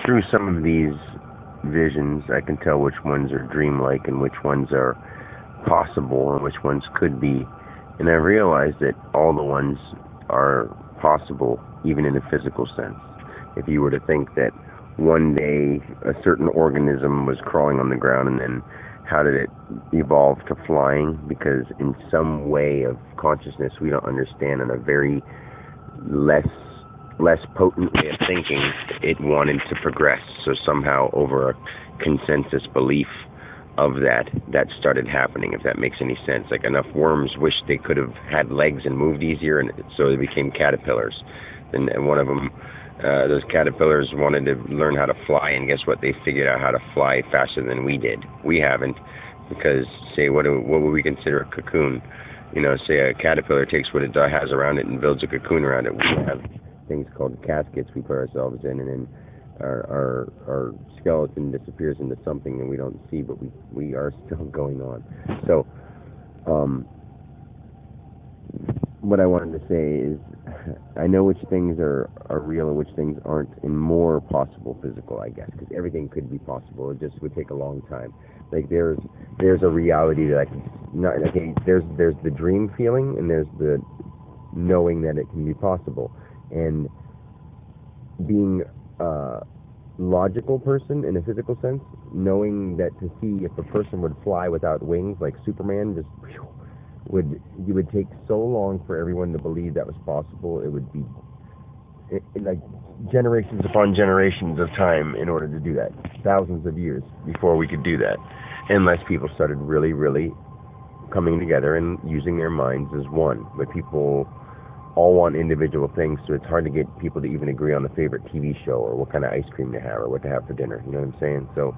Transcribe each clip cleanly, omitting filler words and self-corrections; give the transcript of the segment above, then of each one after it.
through some of these visions, I can tell which ones are dreamlike and which ones are possible and which ones could be. And I realized that all the ones are possible, even in a physical sense. If you were to think that one day a certain organism was crawling on the ground, and then how did it evolve to flying? Because in some way of consciousness we don't understand, in a very less potent way of thinking, it wanted to progress. So somehow, over a consensus belief of that started happening, if that makes any sense. Like, enough worms wished they could have had legs and moved easier, and so they became caterpillars. And one of them, those caterpillars wanted to learn how to fly, and guess what? They figured out how to fly faster than we did. We haven't, because, say, what would we consider a cocoon? You know, say a caterpillar takes what it has around it and builds a cocoon around it. We have things called caskets we put ourselves in, and then our skeleton disappears into something that we don't see, but we are still going on. So, what I wanted to say is, I know which things are real and which things aren't, and more possible physical, I guess, because everything could be possible. It just would take a long time. Like, there's a reality that I can not. Okay, there's the dream feeling, and there's the knowing that it can be possible, and being a logical person in a physical sense, knowing that to see if a person would fly without wings, like Superman, just it would take so long for everyone to believe that was possible. It would be like generations upon generations of time in order to do that. Thousands of years before we could do that, unless people started really, really coming together and using their minds as one. But people all want individual things, so it's hard to get people to even agree on the favorite TV show, or what kind of ice cream to have, or what to have for dinner. You know what I'm saying? So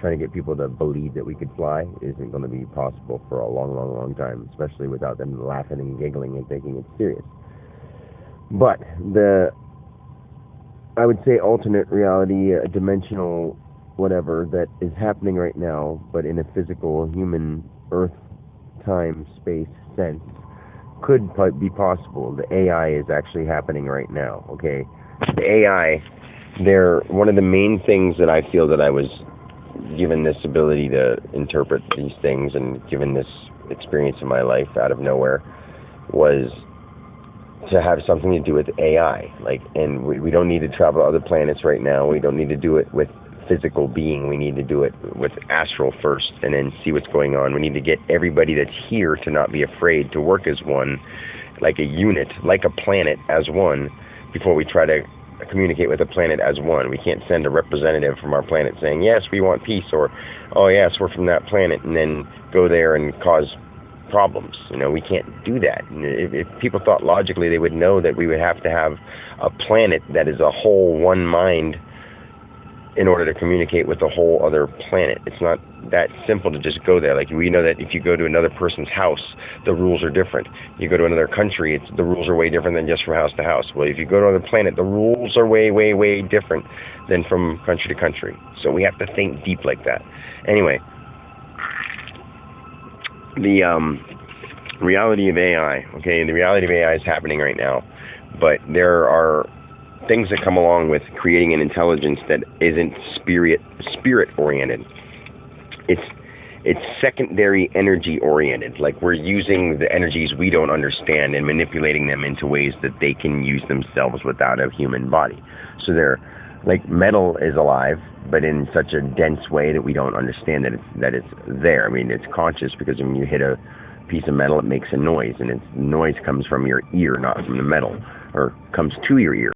trying to get people to believe that we could fly isn't going to be possible for a long, long, long time, especially without them laughing and giggling and thinking it's serious. But I would say alternate reality, a dimensional whatever that is happening right now, but in a physical, human, earth, time, space sense, could be possible. The AI is actually happening right now, okay? The AI, one of the main things that I feel that I was given this ability to interpret these things and given this experience in my life out of nowhere, was to have something to do with AI. Like, and we don't need to travel to other planets right now. We don't need to do it with physical being. We need to do it with astral first, and then see what's going on. We need to get everybody that's here to not be afraid, to work as one, like a unit, like a planet as one, before we try to communicate with a planet as one. We can't send a representative from our planet saying, yes, we want peace, or, oh yes, we're from that planet, and then go there and cause problems. You know, we can't do that. If people thought logically, they would know that we would have to have a planet that is a whole one mind in order to communicate with a whole other planet. It's not that simple to just go there. Like, we know that if you go to another person's house, the rules are different. You go to another country, the rules are way different than just from house to house. Well, if you go to another planet, the rules are way, way, way different than from country to country. So we have to think deep like that. Anyway, the reality of AI, okay, the reality of AI is happening right now, but there are things that come along with creating an intelligence that isn't spirit oriented. It's secondary energy oriented. Like, we're using the energies we don't understand and manipulating them into ways that they can use themselves without a human body. So they're like, metal is alive, but in such a dense way that we don't understand that it's there. I mean, it's conscious, because when you hit a piece of metal, it makes a noise, and its noise comes from your ear, not from the metal, or comes to your ear.